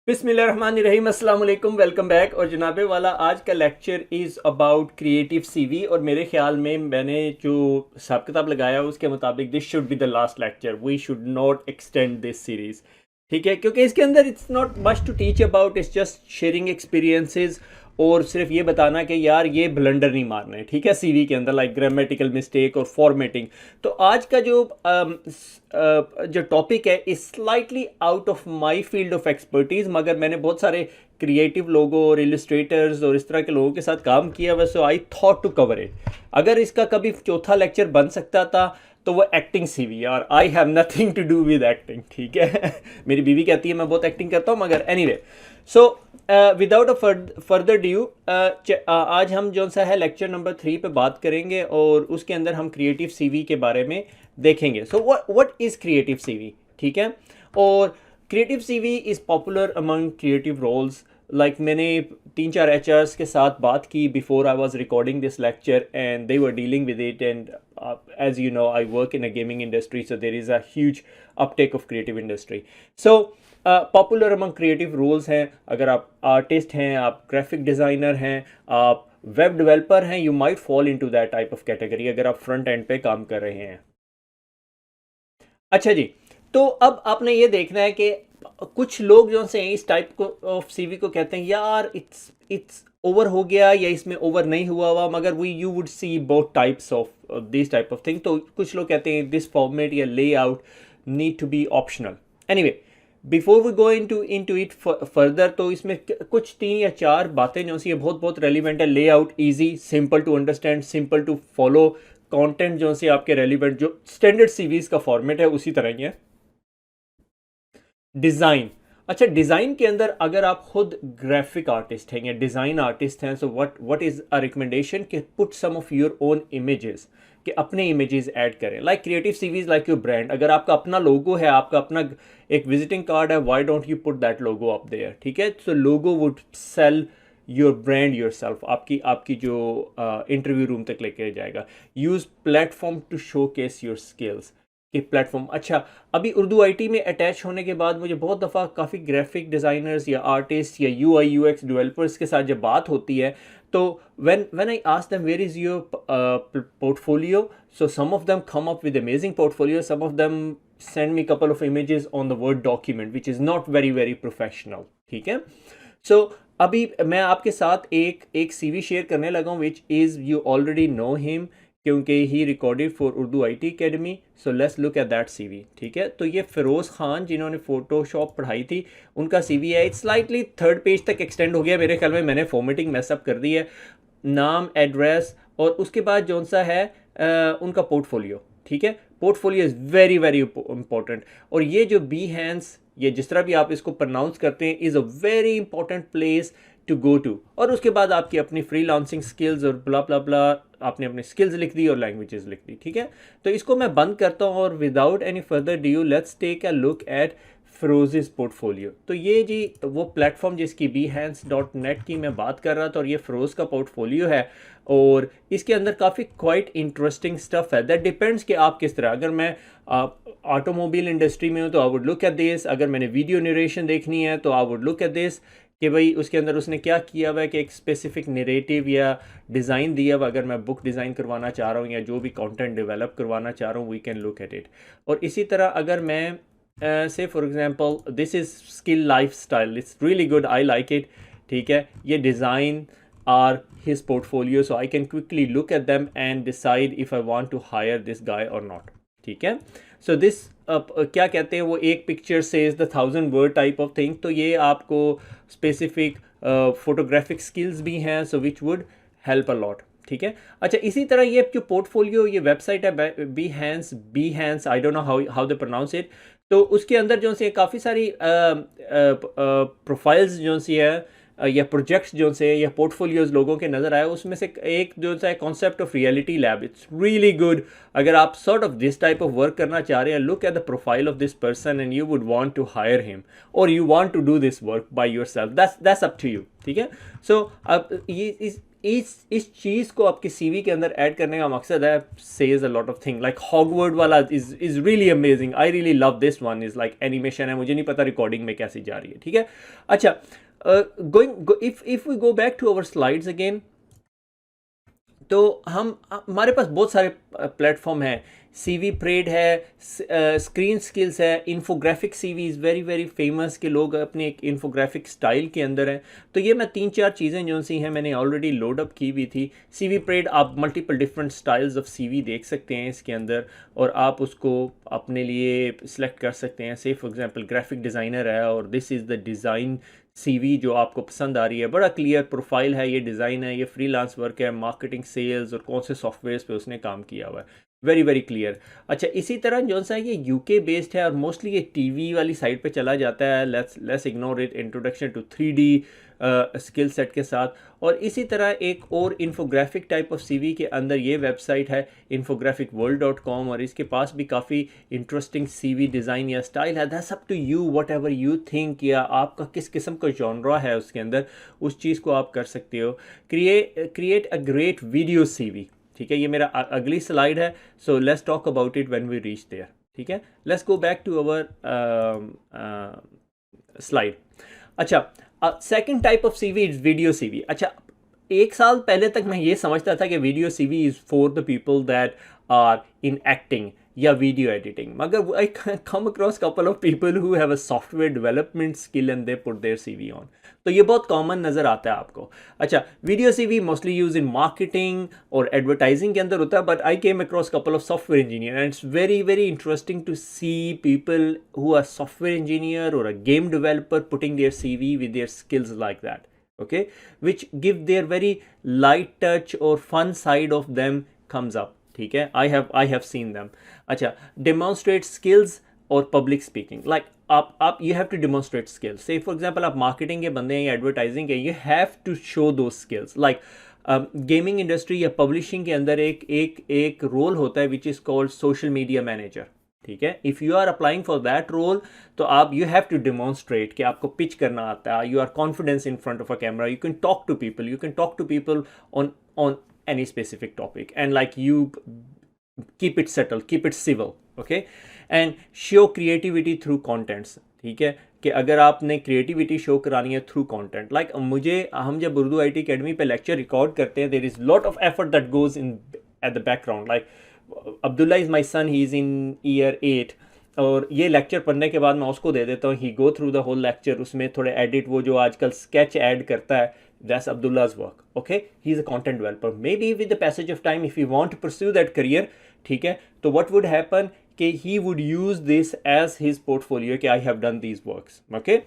बिस्मिल्लाहिर्रहमानिर्रहीम, अस्सलाम वालेकुम, वेलकम बैक। और जनाबे वाला आज का lecture is about creative CV. और मेरे ख्याल में मैंने जो हिसाब किताब लगाया उसके मुताबिक this should be the last lecture. We should not extend this series, ठीक है, क्योंकि इसके अंदर it's not much to teach about, it's just sharing experiences और सिर्फ ये बताना कि यार ये ब्लंडर नहीं मारने, ठीक है, सीवी के अंदर लाइक ग्रामेटिकल मिस्टेक और फॉर्मेटिंग। तो आज का जो टॉपिक है is slightly out of my field of expertise, मगर मैंने बहुत सारे क्रिएटिव लोगों और इलस्ट्रेटर्स और इस तरह के लोगों के साथ काम किया हुआ, so I thought to cover it. अगर इसका कभी चौथा लेक्चर बन सकता था तो वो एक्टिंग सीवी, और I have nothing to do with acting, ठीक है। मेरी बीवी कहती है मैं बहुत एक्टिंग करता हूँ, मगर anyway, so without a further due आज हम जो सा है लेक्चर नंबर 3 पे बात करेंगे और उसके अंदर हम क्रिएटिव सीवी के बारे में देखेंगे। So what is creative CV, ठीक है। और creative CV is popular among creative roles. Like मैंने 3-4 एचआर्स के साथ बात की before I was recording this lecture and they were dealing with it, and as you know I work in a gaming industry, so there is a huge uptake of creative industry. So popular among creative roles हैं। अगर आप artist हैं, आप graphic designer हैं, आप web developer हैं, you might fall into that type of category अगर आप फ्रंट एंड पे काम कर रहे हैं। अच्छा जी, तो अब आपने ये देखना है कि कुछ लोग जो से इस टाइप को ऑफ सीवी को कहते हैं यार इट्स ओवर हो गया या इसमें ओवर नहीं हुआ, मगर we you would see both types of this type of thing. तो कुछ लोग कहते हैं दिस फॉर्मेट या layout need to be optional. Anyway, before we go into it further, तो इसमें कुछ 3 या 4 बातें जो सी बहुत बहुत रेलिवेंट है। Layout easy, simple to understand, simple to follow, content जो से आपके रेलिवेंट जो स्टैंडर्ड सीवीज का फॉर्मेट है उसी तरह ही है। डिज़ाइन, अच्छा, डिज़ाइन के अंदर अगर आप खुद ग्राफिक आर्टिस्ट हैं या डिज़ाइन आर्टिस्ट हैं, so what is a recommendation कि put some of your own images, कि अपने इमेजेस ऐड करें। Like creative CVs like your brand, अगर आपका अपना लोगो है, आपका अपना एक विजिटिंग कार्ड है, why don't you put that logo up there, ठीक है। So logo would sell your brand yourself, आपकी जो इंटरव्यू रूम तक लेके जाएगा। Use platform to showcase your skills कि प्लेटफॉर्म। अच्छा, अभी उर्दू आईटी में अटैच होने के बाद मुझे बहुत दफ़ा काफ़ी ग्राफिक डिज़ाइनर्स या आर्टिस्ट या यूआई यूएक्स डेवलपर्स के साथ जब बात होती है, तो when I ask them where is your portfolio, so some of them come up with amazing portfolio, some of them send me couple of images on the word document which is not very professional, ठीक है। सो अभी मैं आपके साथ एक CV share करने लगा हूँ which is you already know him, क्योंकि he recorded for Urdu IT academy. So let's look at that CV, ठीक है। तो ये फ़िरोज़ खान जिन्होंने फ़ोटोशॉप पढ़ाई थी, उनका सीवी है। इट्स स्लाइटली 3rd पेज तक एक्सटेंड हो गया मेरे ख्याल में, मैंने फॉर्मेटिंग मैसअप कर दी है। नाम, एड्रेस और उसके बाद जौन सा है उनका पोर्टफोलियो, ठीक है। Portfolio is very important. और ये जो बी हैंड्स, ये जिस तरह भी आप इसको प्रोनाउंस करते हैं, is a very important place to go to. और उसके बाद आपकी अपनी फ्रीलांसिंग स्किल्स और ब्ला ब्ला ब्ला, आपने अपनी स्किल्स लिख दी और लैंग्वेजेस लिख दी, ठीक है। तो इसको मैं बंद करता हूँ और without any further due let's take a look at Firoz portfolio. तो ये जी वो प्लेटफॉर्म जिसकी behance.net की मैं बात कर रहा था, और ये फ़िरोज़ का पोर्टफोलियो है, और इसके अंदर काफ़ी क्वाइट इंटरेस्टिंग स्टफ़ है। दैट डिपेंड्स कि आप किस तरह, अगर मैं ऑटोमोबाइल इंडस्ट्री में हूँ तो I would look at this, अगर मैंने वीडियो नरेशन देखनी है तो I would look at this कि भाई उसके अंदर उसने क्या किया हुआ है, कि एक स्पेसिफिक नरेटिव या डिज़ाइन दिया हुआ। अगर मैं बुक डिज़ाइन करवाना चाह रहा हूँ या जो भी कंटेंट डेवलप करवाना चाह रहा हूँ, we can look at it. और इसी तरह अगर मैं से for example this is skill life style, it's really good, I like it, ठीक है। ये design are his portfolio, so I can quickly look at them and decide if I want to hire this guy और not, ठीक है। So this क्या कहते हैं वो, एक picture says the 1000 word type of thing. तो ये आपको स्पेसिफिक फोटोग्राफिक स्किल्स भी हैं, so which would help a lot, ठीक है। अच्छा, इसी तरह ये जो पोर्टफोलियो, ये वेबसाइट है behance, I don't know how they pronounce it. तो उसके अंदर जो से काफ़ी सारी प्रोफाइल्स जो सी है या प्रोजेक्ट्स जो से या पोर्टफोलियोज लोगों के नज़र आए, उसमें से एक जो सा concept of reality lab, it's really good. अगर आप sort of this type of work करना चाह रहे हैं, look at the profile of this person and you would want to hire him और you want to do this work by yourself, that's up to you, ठीक है। सो अब ये इस चीज़ को आपके सीवी के अंदर ऐड करने का मकसद है says a lot of thing like Hogwarts वाला is really amazing, I really love this one, is like animation है, मुझे नहीं पता रिकॉर्डिंग में कैसी जा रही है, ठीक है। अच्छा, going if we go back to our slides again, तो हमारे पास बहुत सारे प्लेटफॉर्म हैं। सीवी प्रेड है, स्क्रीन स्किल्स है, infographic CV is very very famous के लोग अपने एक इन्फोग्राफिक स्टाइल के अंदर हैं। तो ये मैं 3-4 चीज़ें जो सी हैं मैंने ऑलरेडी लोड अप की हुई थी। सीवी प्रेड आप multiple different styles of CV देख सकते हैं इसके अंदर, और आप उसको अपने लिए सिलेक्ट कर सकते हैं। से फॉर एग्जांपल ग्राफिक डिज़ाइनर है और this is the design CV जो आपको पसंद आ रही है, बड़ा क्लियर प्रोफाइल है, ये डिज़ाइन है, ये फ्रीलांस वर्क है, मार्केटिंग, सेल्स और कौन से सॉफ्टवेयर पे उसने काम किया हुआ है, वेरी वेरी क्लियर। अच्छा, इसी तरह जो सा ये यूके बेस्ड है और मोस्टली ये टीवी वाली साइड पे चला जाता है। Let's ignore it, introduction to 3D skill set के साथ। और इसी तरह एक और इन्फोग्राफिक टाइप ऑफ सीवी के अंदर ये वेबसाइट है infographicworld.com, और इसके पास भी काफ़ी इंटरेस्टिंग सीवी डिज़ाइन या स्टाइल है। That's up to you, whatever you think, या आपका किस किस्म का जॉनरा है उसके अंदर, उस चीज़ को आप कर सकते हो। Create a great video CV, ठीक है, ये मेरा अगली स्लाइड है। So let's talk about it when we reach there, ठीक है। Let's go back to our slide. अच्छा, second type of CV is video CV. अच्छा, 1 साल पहले तक मैं ये समझता था कि video CV is for the people that are in acting या वीडियो एडिटिंग, मगर I come across couple of people who have a software development skill and they put their CV on. तो ये बहुत कॉमन नज़र आता है आपको। अच्छा, video CV mostly use in marketing और एडवर्टाइजिंग के अंदर होता है, but I came across couple of software engineer and it's very very interesting to see people who are software engineer और a game developer putting their CV with their skills like that, okay, which give their very light touch or fun side of them comes up, ठीक है। I have seen them। अच्छा, demonstrate skills और public speaking, like आप you have to demonstrate skills। say for example आप marketing के बंदे हैं या advertising के, you have to show those skills। like gaming industry या पब्लिशिंग के अंदर एक रोल होता है which is called social media manager, ठीक है। If you are applying for that role, तो आप यू हैव टू डिमॉन्स्ट्रेट कि आपको पिच करना आता है, you are confidence in front of a camera, you can talk to people on any specific topic, and like you keep it settle, keep it civil, okay, and show creativity through contents, ठीक है, कि अगर आपने creativity show करानी है through content. Like हम जब Urdu IT academy पे लेक्चर रिकॉर्ड करते हैं, there is lot of effort that goes in at the background. Like Abdullah is my son, he is in year 8, और ये लेक्चर पढ़ने के बाद मैं उसको दे देता हूँ, he go through the whole lecture, उसमें थोड़े एडिट, वो जो आजकल स्केच ऐड करता है, that's Abdullah's work, okay, he is a content developer. May be with the passage of time if you want to pursue that career, ठीक है, तो व्हाट वुड हैपन कि he would use this as his portfolio कि I have done these works, okay.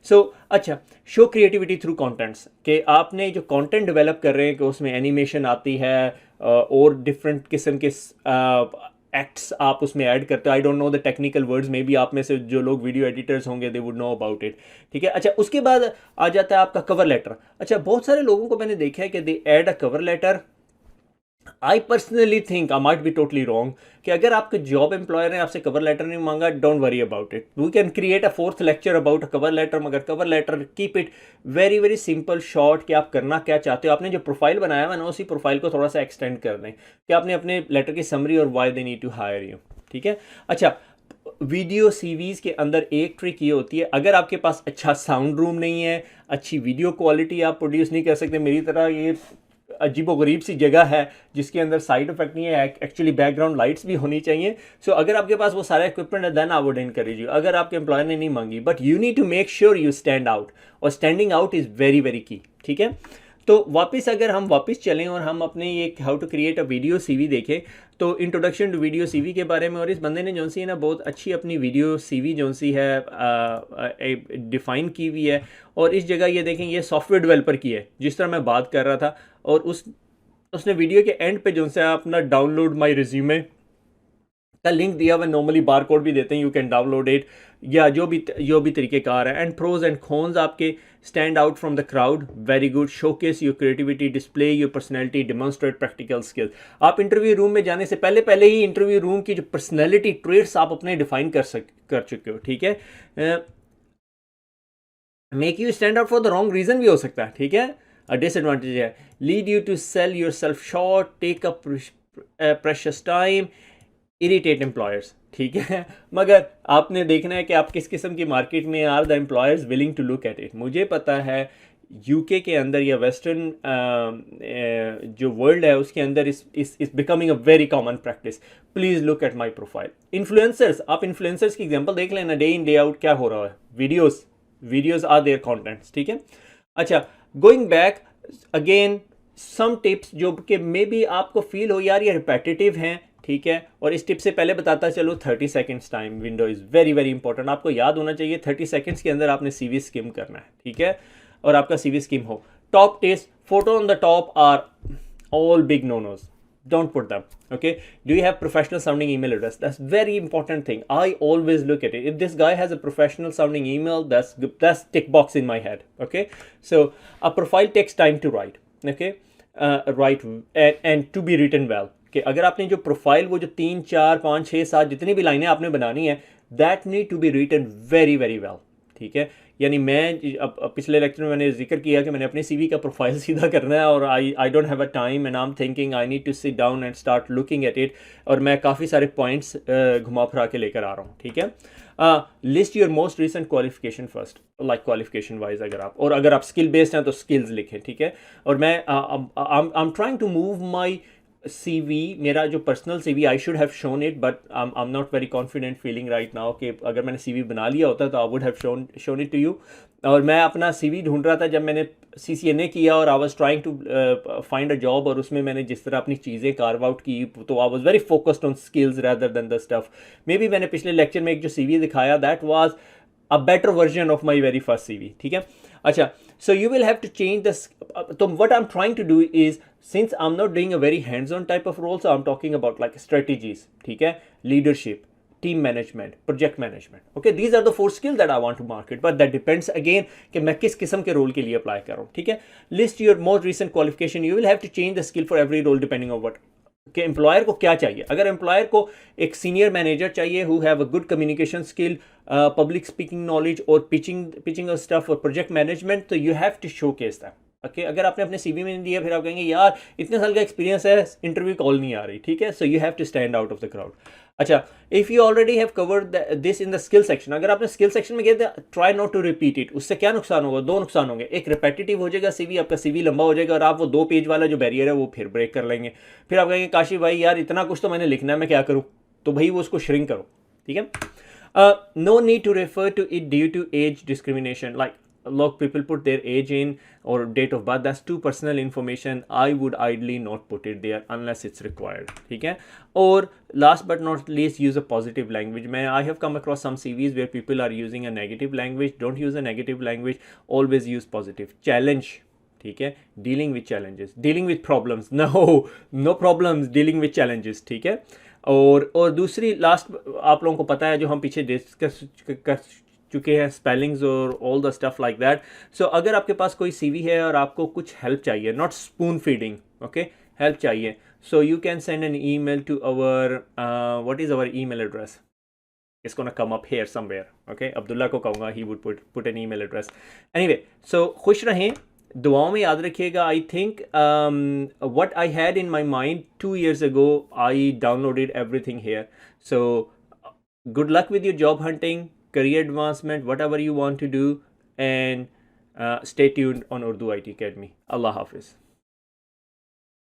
So अच्छा, show creativity through contents, कि आपने जो content develop कर रहे हैं कि उसमें एनिमेशन आती है और डिफरेंट किस्म के एक्ट्स आप उसमें ऐड करते हो। आई don't know the technical words, may be आप में से जो लोग वीडियो एडिटर्स होंगे they would know about it, ठीक है। अच्छा, उसके बाद आ जाता है आपका कवर लेटर। अच्छा, बहुत सारे लोगों को मैंने देखा है कि they add a cover letter. I personally think, I might be totally wrong, कि अगर आपके जॉब एम्प्लॉयर ने आपसे कवर लेटर नहीं मांगा, don't worry about it, we can create a 4th lecture about a cover letter, मगर cover letter keep it very very simple short, कि आप करना क्या चाहते हो। आपने जो प्रोफाइल बनाया हुआ ना, उसी प्रोफाइल को थोड़ा सा एक्सटेंड कर दें कि आपने अपने लेटर की समरी और why they need to hire you, ठीक है। अच्छा, वीडियो सीवीज़ के अंदर एक ट्रिक ये होती है, अगर आपके पास अच्छा साउंड रूम नहीं है, अच्छी वीडियो क्वालिटी आप प्रोड्यूस नहीं कर सकते, मेरी तरह ये अजीबो गरीब सी जगह है जिसके अंदर साइड इफेक्ट नहीं है, एक्चुअली बैकग्राउंड लाइट्स भी होनी चाहिए। सो अगर आपके पास वो सारा इक्विपमेंट है, then I would encourage you, अगर आपके एम्प्लॉयर ने नहीं मांगी, but you need to make sure you stand out, और standing out is very very key, ठीक है। तो वापस अगर हम वापस चलें और हम अपने ये how to create a video CV देखें, तो इंट्रोडक्शन टू वीडियो सीवी के बारे में, और इस बंदे ने जो सी है ना बहुत अच्छी अपनी वीडियो सीवी जो सी है डिफ़ाइन की हुई है। और इस जगह ये देखें, ये सॉफ्टवेयर डेवलपर की है जिस तरह मैं बात कर रहा था, और उसने वीडियो के एंड पे जो से अपना डाउनलोड माय रिज्यूमे का लिंक दिया हुआ, नॉर्मली बार कोड भी देते हैं, यू कैन डाउनलोड इट, या जो भी तरीक़ेकार है। एंड प्रोज एंड कॉन्स आपके, stand out from the crowd, very good, showcase your creativity, display your personality, demonstrate practical skills. आप इंटरव्यू रूम में जाने से पहले ही इंटरव्यू रूम की जो पर्सनैलिटी ट्रेट्स आप अपने डिफाइन कर चुके हो, ठीक है। Make you stand out for the wrong reason भी हो सकता है, ठीक है। डिसएडवांटेज है, lead you to sell yourself short, take up precious time, irritate employers, ठीक है। मगर आपने देखना है कि आप किस किस्म की मार्केट में are the employers willing to look at it. मुझे पता है यूके के अंदर या वेस्टर्न जो वर्ल्ड है उसके अंदर इस becoming a very common practice. Please look at my profile. Influencers, आप इन्फ्लुएंसर्स की एग्जांपल देख लेना, डे इन डे आउट क्या हो रहा है, वीडियोस आर देयर कंटेंट्स, ठीक है। अच्छा, going back again some tips जो कि मे बी आपको फील हो यार ये रिपेटिटिव हैं, ठीक है। और इस टिप से पहले बताता चलो 30 seconds time window is very very important. आपको याद होना चाहिए 30 सेकेंड्स के अंदर आपने सीवी स्किम करना है, ठीक है, और आपका सीवी स्किम हो। Top test photo on the top are all big no nos, don't put them, okay? Do you have professional sounding email address? That's very important thing. I always look at it. If this guy has a professional sounding email, that's tick box in my head, okay? So a profile takes time to write, okay? Write and to be written well, कि अगर आपने जो profile वो जो 3 4 5 6 7 जितनी भी लाइनें आपने बनानी है, that need to be written very very well, ठीक है। यानी मैं अब पिछले लेक्चर में मैंने जिक्र किया कि मैंने अपने सीवी का प्रोफाइल सीधा करना है और I don't have a time and I am thinking I need to sit down and start looking at it, और मैं काफ़ी सारे पॉइंट्स घुमा फिरा के लेकर आ रहा हूँ, ठीक है। List your most recent qualification first, like qualification wise अगर आप स्किल बेस्ड हैं तो स्किल्स लिखें, ठीक है। और मैं I am trying to move my CV, मेरा जो personal CV, I should have shown it but I am not very confident feeling right now कि अगर मैंने CV बना लिया होता तो I would have shown it to you. और मैं अपना CV ढूंढ रहा था जब मैंने CCNA किया और I was trying to find a job, और उसमें मैंने जिस तरह अपनी चीज़ें कार्व आउट की तो I was very focused on skills rather than the stuff. May be मैंने पिछले लेक्चर में एक जो CV दिखाया that was a better version of my very first CV, ठीक है। अच्छा, so you will have to change this. So what I'm trying to do is, since I'm not doing a very hands-on type of role, so I'm talking about like strategies, ठीक है, leadership, team management, project management, okay, these are the 4 skills that I want to market, but that depends again कि मैं किस किस्म के role के लिए apply कर रहा हूँ, ठीक है। List your most recent qualification. You will have to change the skill for every role depending on what कि एम्प्लॉयर को क्या चाहिए। अगर एम्प्लॉयर को एक सीनियर मैनेजर चाहिए who have a good communication skill, public speaking knowledge और pitching stuff और प्रोजेक्ट मैनेजमेंट, तो you have to showcase that, okay. अगर आपने अपने CV में नहीं दिया फिर आप कहेंगे यार इतने साल का एक्सपीरियंस है, इंटरव्यू कॉल नहीं आ रही, ठीक है। So you have to stand out of the crowd. अच्छा, if you already have covered this in the skill section, अगर आपने स्किल सेक्शन में किया try not to repeat it. उससे क्या नुकसान होगा? 2 नुकसान होंगे। एक, रिपेटिटिव हो जाएगा CV, आपका CV लंबा हो जाएगा और आप वो 2 पेज वाला जो बैरियर है वो फिर ब्रेक कर लेंगे। फिर आप कहेंगे काशी भाई यार इतना कुछ तो मैंने लिखना है, मैं क्या करूँ? तो भाई वो उसको श्रिंक करो, ठीक है। No need to refer to it due to age discrimination, like look, people put their age in or date of birth, that's too personal information. I would ideally not put it there unless it's required, ठीक है। और last but not least, use a positive language. I have come across some CVs where people are using a negative language. Don't use a negative language, always use positive. Challenge, ठीक है, dealing with challenges, dealing with problems, no problems, dealing with challenges, ठीक है। और दूसरी last, आप लोगों को पता है जो हम पीछे डिस्कस कर चुके हैं, स्पेलिंग्स और all the stuff like that. So अगर आपके पास कोई CV है और आपको कुछ हेल्प चाहिए, not spoon feeding, okay, help चाहिए, so you can send an email to our, what is our email address, it's gonna come up here somewhere, okay। Abdullah को कहूँगा, he would put an email address, anyway। so खुश रहें, दुआओं में याद रखिएगा। I think what I had in my mind 2 years ago, I downloaded everything here, so good luck with your job hunting, career advancement, whatever you want to do, and stay tuned on Urdu IT Academy. Allah Hafiz.